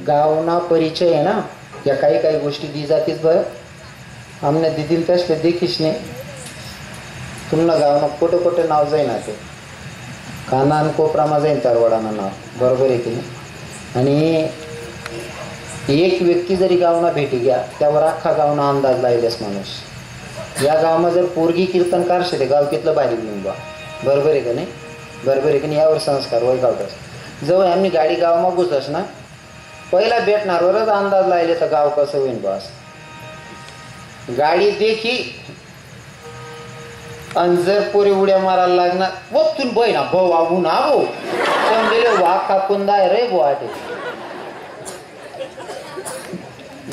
गावना परिचय है ना, या काही काही गोष्टी दी जातीस बरं. आमने दिदील तसले देखीच नाही. तुम्हाला गावना कुठं कुठं नाव जाईना ते काना आणि कोपरामा जाईन तरवडाना नाव, बरोबर आहे की नाही. आणि एक व्यक्ती जरी गावना भेटी घ्या त्यावर अख्खा गावना अंदाज लायलेस माणूस. या गावामध्ये जर पोरगी कीर्तनकार शे गाव कितलं बाहेर घेऊन बा, बरोबर आहे का नाही, बरोबर आहे की नाही. यावर संस्कार वय गावतास. जवळ आम्ही गाडी गावाમાં घुसस ना, पहिला भेटणारवरच अंदाज लायले तर गाव कसं होईन बस. गाडी देखी आणि जर पोरी उड्या मारायला लागणार वक्तून बय ना भाऊ आबू ना भाऊ समजले वाघ कापून दाय रे बोआटे.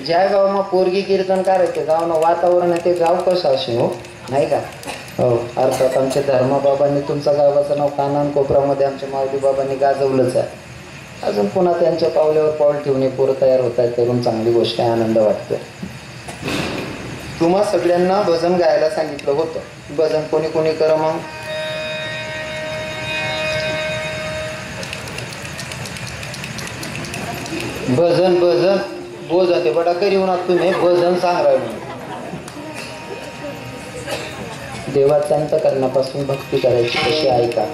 ज्या गावाમાં पोरगी कीर्तन करायचे गावनं वातावरण आहे ते गाव कसं असेल हो, नाही का. हो, अर्थात आमच्या धर्माबाबांनी तुमचं गावाचं नाव कानान कोपरामध्ये आमच्या माऊली बाबांनी गाजवलंच आहे. अजून पुन्हा त्यांच्या पावल्यावर पाऊल ठेवणे पोरं तयार होत आहेत, करून चांगली गोष्ट आहे, आनंद वाटतोय. तुम्हा सगळ्यांना भजन गायला सांगितलं होतं. भजन कोणी कोणी कर मग. भजन भजन बोल जाते बडा करी होणार तुम्ही भजन सांग राहिले. देवाचा अंतःकरणापासून भक्ती करायची कशी ऐका.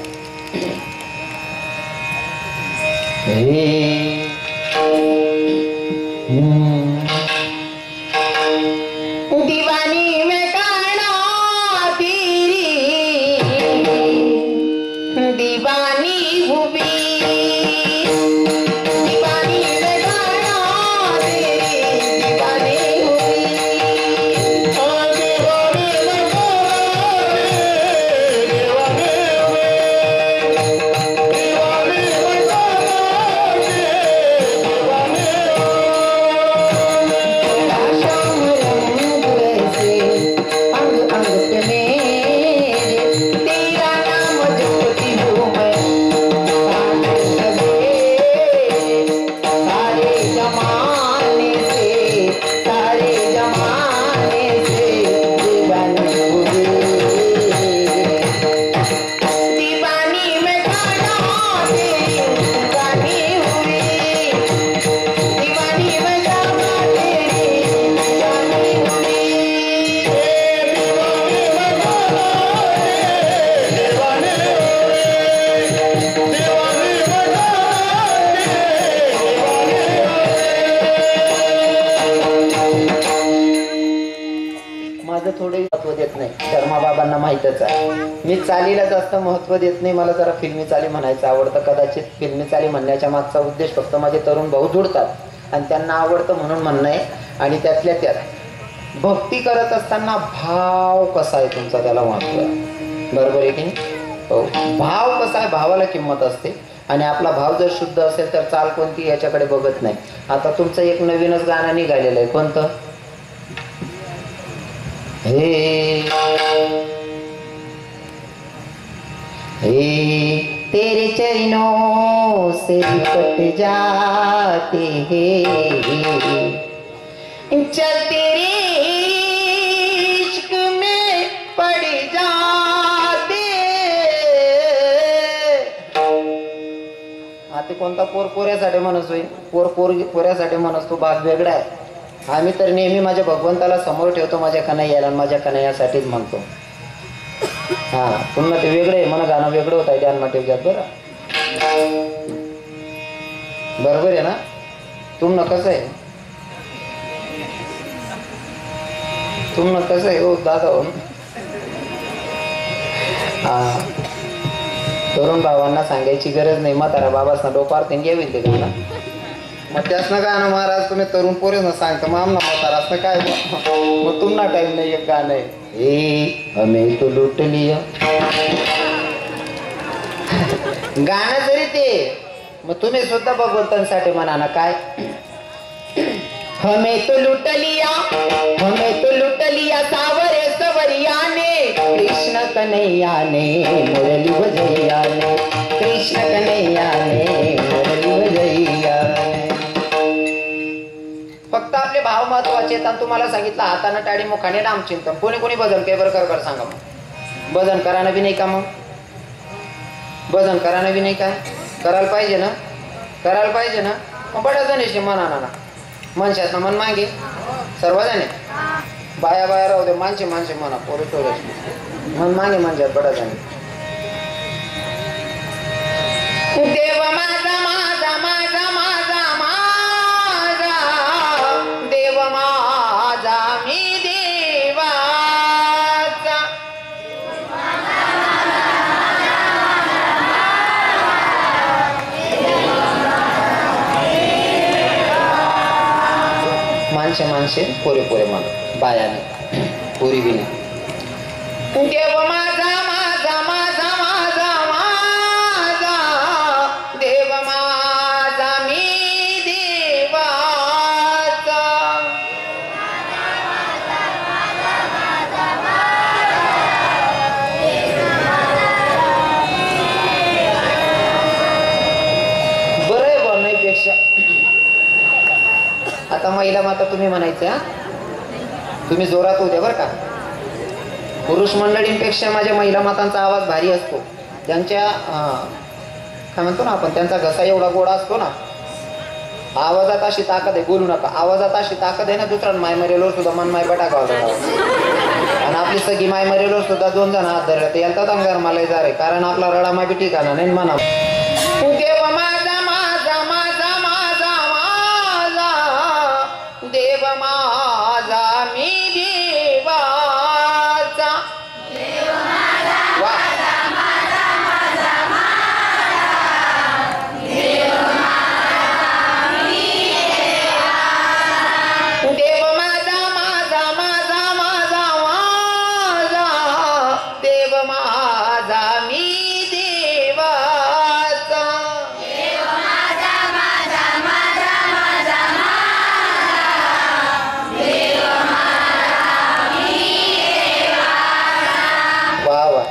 दीवानी में काना तेरी दीवानी हुई. धर्माबाबांना माहीतच आहे. मी चालीला जास्त महत्त्व देत नाही. मला जरा फिल्मी चाली म्हणायचं आवडतं. कदाचित फिल्मी चाली म्हणण्याच्या मागचा उद्देश फक्त माझे तरुण भाऊ जुडतात आणि त्यांना आवडतं म्हणून म्हणणं आहे. आणि त्यातल्या त्यात भक्ती करत असताना भाव कसा आहे तुमचा त्याला महत्त्व आहे, बरोबर आहे की नाही. हो, भाव कसा आहे, भावाला किंमत असते. आणि आपला भाव जर शुद्ध असेल तर चाल कोणती याच्याकडे बघत नाही. आता तुमचं एक नवीनच गाणं निघालेलं आहे, कोणतं. हे तेरे चरणों से लिपट जाते हैं चल तेरे इश्क में पड़ जाते. आता कोणता पोर पोऱ्यासाठी म्हणत होईल, पोऱ्यासाठी म्हणत तो भाग वेगळा आहे. आम्ही तर नेहमी माझ्या भगवंताला समोर ठेवतो, माझ्या कन्हैयाला आणि माझ्या कन्हैयासाठीच म्हणतो. हा, पुन्हा ते वेगळं आहे, मला गाणं वेगळं होत आहे ध्यान ठेवतात बरं, बरोबर आहे ना. तुमनं कसं आहे, तुमनं कसं आहे हो दादा हो. हा, तरुण भावांना सांगायची गरज नाही. म्हातारा बाबासना डोपार त्यांनी घ्यावी ते गाणं. मग त्यासनं गाणं महाराज तुम्ही तरुण पोरेच ना सांगता, मग आमना म्हातारासनं काय मग तुम्हाला टाईम नाही. एक गाणं आहे, हे हमें तो लूट लिया. गाणं जरी ते, मग तुम्ही सुद्धा भगवंतांसाठी म्हणा ना काय. हमें तो लूट लिया, हमें तो लूट लिया सावरे सवरिया ने, कृष्ण कन्हैया ने मुरली बजैया ने, कृष्ण कन्हैया ने मुरली बजैया ने. फक्त आपले भाव महत्वाचे आहेत. आणि तुम्हाला सांगितलं हाताने टाळी मुखाने नामचिंतन. कोणी कोणी भजन काय बरं कर सांगा. मग भजन करायला बी नाही का, मग भजन करायला बी नाही काय, करायला पाहिजे ना, करायला पाहिजे ना. बड्या जणीशी मना ना मनशात ना मन मागे सर्वजणे बाया बाया राहू दे माणसे माणसे म्हणा पोरं टोळ्याची मन मागे मनशात बड्या जणी देव माझा माझा माझा माझा माझा देव माझा मी देवाचा माणसे माणसे पोरे पोरे म्हण बायाने पोरी बिने देव माझा माझा माझा माझा माझा देव माझा मी देवाचा बरं आहे बोलण्यापेक्षा आता महिला माता तुम्ही म्हणायचं हा तुम्ही जोरात होऊ द्या बरं का पुरुष मंडळींपेक्षा माझ्या महिला मातांचा आवाज भारी असतो त्यांच्या काय म्हणतो ना आपण त्यांचा घसा एवढा गोडा असतो ना आवाजात अशी ताकद आहे बोलू नका आवाजात अशी ताकद आहे ना दुसरा माय मरेलोर सुद्धा मन माय बटा गावला आणि आपली सगळी माय मरेलोर सुद्धा 2 जण हात धरले ते याला अंगार मला जा रे कारण आपला रडा माय बी ठिकाणा नाही म्हणा देव माझा माझा माझा माझा माझा देव माझा मी देवाचा वा देव माझा माझा माझा माझा माझा देव माझा मी देवाचा वा वा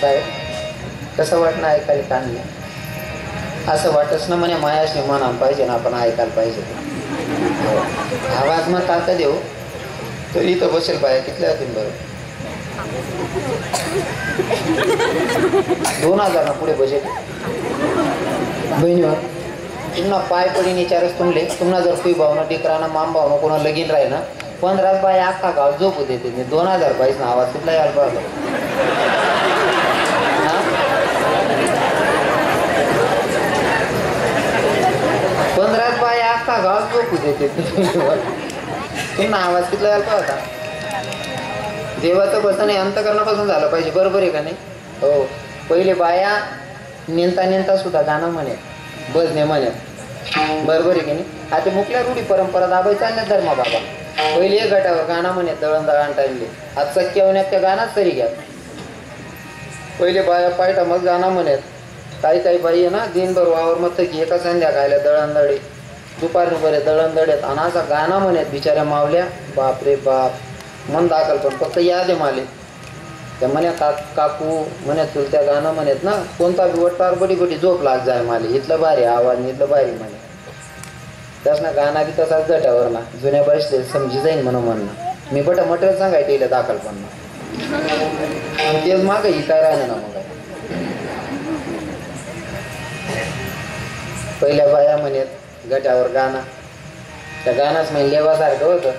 साहेब कसं वाटणं ऐकायला काढलं असं वाटच ना म्हणे मायाशी म्हणा पाहिजे ना आपण ऐकायला पाहिजे आवाज मग ताकद देऊ तर इथं बसेल बाया कितल्या होतील बरं 2000 ना पुढे बजेट बहिणीवर पुन्हा पाय पडीन विचारच तुम्हाला जर तुई भावना टिकराना माम भावना कोणा लगीन राही ना 15 बाय अख्खा गाव झोपू देते 2000 पाहिजे ना आवाज कुठला यायला पाहिजे 15 बाय अख्खा गाव झोपू देते पुन्हा आवाज कुठला यायला पाहिजे देवाचं बसन अंतकरणापासून झालं पाहिजे बरोबर आहे का नाही हो पहिले बाया नेमता नेमता सुद्धा गाणं म्हणे बजने म्हणे बरोबर आहे की नाही आता मुकल्या रूढी परंपरा दाबाई चालल्या धर्मा बाबा पहिले एक गटावर गाणं म्हणे दळण दळण टाइमले आज सख्य होण्यात त्या गाणाच तरी घ्या पहिले बाया पायटा मग गाणं म्हणत काही काही बाई आहे ना दिनभर वावर मग की एका संध्याकाळला दळण दळे दुपारनं बरे दळण दळत आणि असा गाणं म्हणत बिचाऱ्या मावल्या बाप रे बाप मन दाखल पण फक्त याद आहे माले त्या म्हणे काकू म्हणत तुला त्या गाणं म्हणत ना कोणता वट्टावर बडी बडी झोप लाग जाय माले इथलं भारी आवाज इथलं भारी म्हणे त्यास ना गाणं बी तसाच जटावर ना जुन्या बसले समजी जाईन म्हणणं मी बट मटेरियल सांगायचं इला दाखल पण आणि तेच माग ही काय राहिलं ना मग पहिल्या बाया म्हणत गटावर गाणं त्या गाणंच म्हणजे लेवासारखं होतं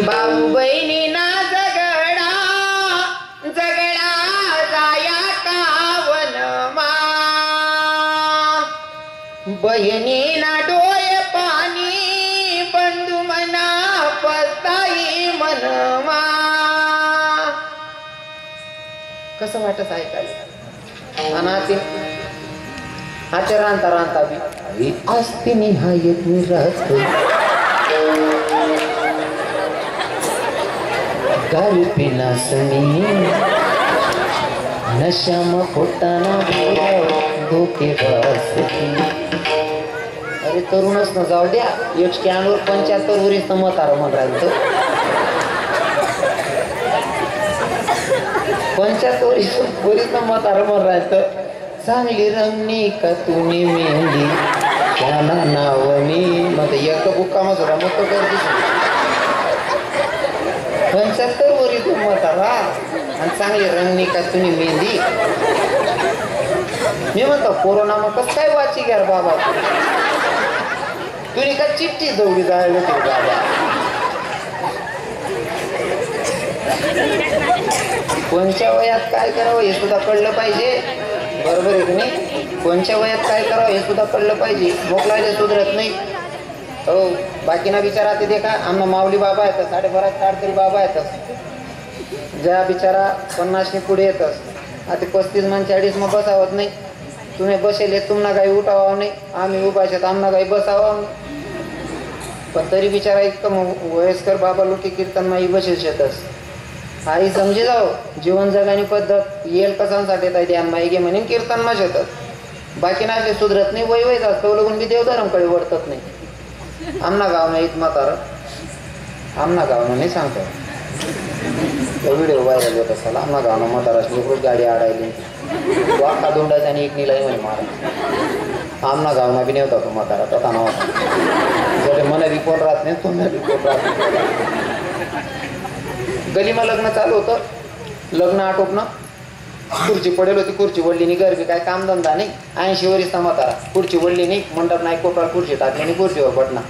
भाऊ बहिणीना जगडा जगडा जाया कावन मा बहिणीना डोळे पाणी बंधू मना पताई मनवा कसं वाटत ऐकायला अनाची हाच्या रांता रांता बी असते निहायत मी राहतो दारू पिना सनी नशाम खोटाना धोके अरे तरुणच न जाऊ द्या एक स्टँडवर 75 वरीच म्हातारं म्हण राहिलं 75 वरीच म्हातारं म्हण राहिलं चांगली रंगणी का तुनी मेहंदी त्याला नावनी मग एक बुक्कामच होता मग तो करते 75 वरीच म्हातारा आणि चांगली रंगणी का तुनी मेहंदी मी म्हणतो कोरोना मग कसं काय वाची घ्या रे बाबा तुम्ही का चिठ्ठी दौडी जायला ते बाबा कोणत्या वयात काय करावं हे सुद्धा कळलं पाहिजे बरोबर आहे की नाही कोणत्या वयात काय करावं हे सुद्धा कळलं पाहिजे मोकळायला सुधरत नाही हो बाकीना बिचारा ते देखा आमना माऊली बाबा येतात 12.5 काढतरी बाबा येतात ज्या बिचारा 50 पुढे येतात आता 35 मन 40 मग बसावत नाही तुम्ही बसेल तुम्हाला काही उठावा नाही आम्ही उभा शेत आम्हाला काही बसावं पण तरी बिचारा इतकं वयस्कर बाबा लोक कीर्तन माई बसेल शेतच आई समजे जाओ जीवन जगानी पद्धत येईल कसांसाठी येत ध्यान माई म्हणे कीर्तन मा शेतात बाकी ना सुधरत नाही वय वय जास्त लगून बी देवधर्मकडे वळतत नाही आमना गाव नाही म्हातार आमना गावनं नाही सांगतो व्हिडिओ व्हायरल होत असाल आमना गावनं म्हातारा गाडी आडायली वाखा दोंडाचा आणि एक निलाई म्हणे मारा आमना गावना बी नाही होता तो म्हातारा तो नाव जर मला बी कोण राहत नाही तुम्हाला बी कोण राहत नाही गलीमा लग्न चालू होतं लग्न आटोपणं खुर्ची पडेल होती खुर्ची वडली नाही गरबी काय कामधंदा नाही 80 वरीचा म्हातारा खुर्ची वडली नाही मंडप नाही कोपरात खुर्ची टाकली आणि खुर्चीवर बटणा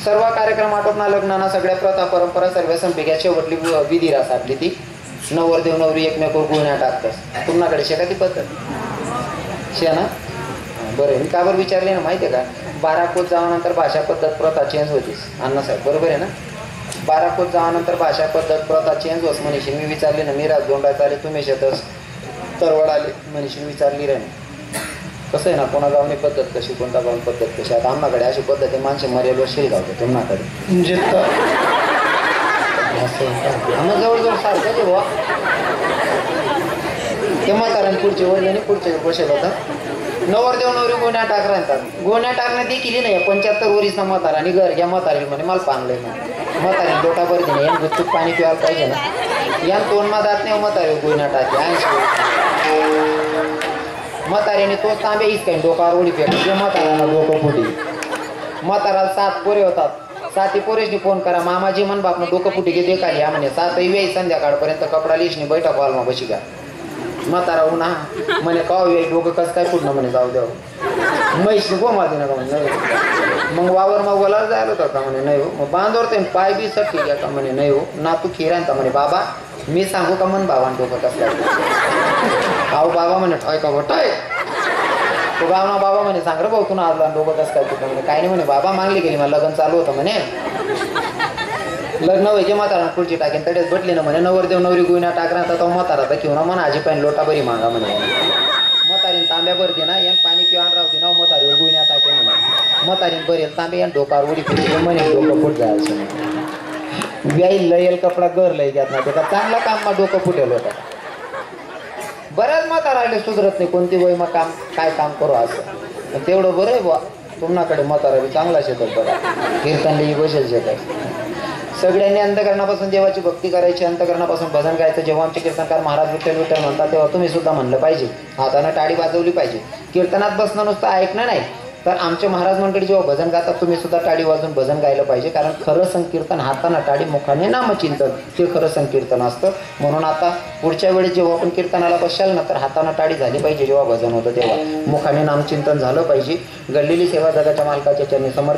सर्व कार्यक्रम आटोपणा लग्नाना सगळ्या प्रथा परंपरा सर्व संपिक्या शेवटली विधिरा साधली ती नवरदेव नवरी एकमेकावर गुन्ह्या टाकतात तुमच्याकडे शे का ती पद्धत शे ना बरं मी का बरं विचारले ना माहिती आहे का 12 कोस जावानंतर भाषा पद्धत प्रथा चेंज होतीस अण्णासाहेब बरोबर आहे ना 12 कोस जावानंतर भाषा पद्धत प्रथा चेंज होस मनीषी मी विचारले ना मी राजदोंडात आले तुम्ही शेतस तरवड आले मनीषी विचारली रे कसं आहे ना कोणा गावनी पद्धत कशी कोणता गावून पद्धत कशी आता आमच्याकडे अशी पद्धत आहे माणसे मर्यादेवर शिरगावते तुमच्याकडे म्हणजे आम्हाला जवळजवळ सारखं जे बुवा ते म्हाताऱ्याने पुढचे वळले आणि पुढचे बसेल होता नवरदेव नवरी गोण्या टाक राहतात गोण्या टाकण्यात देखील नाही 75 वरीचा म्हातारा आणि घर घ्या म्हातारी म्हणे मला पाणलंय ना म्हातारी डोटाभर दिने यान गुपचूप पाणी पिवायला पाहिजे ना यान तोंडमा जात नाही म्हातारी गोण्या टाकते 80 म्हाताऱ्याने तो तांबे काही डोकावर उडी फेकले म्हाताऱ्याला डोकं फुटी म्हाताराला 7 पोरे होतात 7 पोरेशनी फोन करा मामाजी मन बापनं डोकं फुटी घे देखाली या म्हणे 7 वेळी संध्याकाळपर्यंत कपडा लिशनी बैठक हॉलमा बशी घ्या म्हातारा उन्हा म्हणे का वेळ डोकं कसं काय फुटणं म्हणे जाऊ द्या म्हैशी गो माझी नका म्हणे नाही मग वावर मग वलार जायला होता का म्हणे नाही हो मग बांधवर ते पाय बी सट घ्या का म्हणे नाही हो ना तू खिरांता म्हणे बाबा मी सांगू का म्हण बाबान डोकं कसं अहो बाबा म्हणे ठोय का गोठाय तो गावना बाबा म्हणे सांग रे भाऊ तुला आज डोकं कसं काय फुटणं म्हणे काय नाही म्हणे बाबा मागली गेली मला लग्न चालू होतं म्हणे लग्न व्हायचे म्हातारा खुर्ची टाकेन तडेच बटली ना म्हणे नवरदेव नवरी गुन्हा टाकरा तर तो म्हातारा तर घेऊन म्हणा आजी पाणी लोटा बरी मागा म्हणे म्हातारीन तांब्यावर दे ना यान पाणी पिवान राहू दे ना म्हातारीवर गुन्हा टाके म्हणे म्हातारीन बरेल तांबे यान डोकार उडी फिरले म्हणे डोकं फुट जायचं व्याई लयल कपडा गर लय घ्यात ना त्याचा चांगला काम मग डोकं फुटेल होता बऱ्याच म्हातारा राहिले सुधरत नाही कोणती वय मग काम काय काम करू असं तेवढं बरं आहे बुवा तुमच्याकडे म्हातारा बी चांगला शेतात बघा कीर्तनली बसेल शेतात सगळ्यांनी अंतकरणापासून देवाची भक्ती करायची अंतकरणापासून भजन गायचं जेव्हा आमचे कीर्तनकार महाराज विठ्ठल विठ्ठल म्हणतात तेव्हा तुम्ही सुद्धा म्हणलं पाहिजे हातानं टाळी वाजवली पाहिजे कीर्तनात बसणं नुसतं ऐकणं नाही तर आमचे महाराज मंडळी जेव्हा भजन गातात तुम्ही सुद्धा टाळी वाजवून भजन गायलं पाहिजे कारण खरं संकीर्तन हातानं टाळी मुखाने नामचिंतन ते खरं संकीर्तन असतं म्हणून आता पुढच्या वेळी जेव्हा आपण कीर्तनाला बसाल ना तर हातानं टाळी झाली पाहिजे जेव्हा भजन होतं तेव्हा मुखाने नामचिंतन झालं पाहिजे घडलेली सेवा जगाच्या मालकाच्या चरणी समर्पित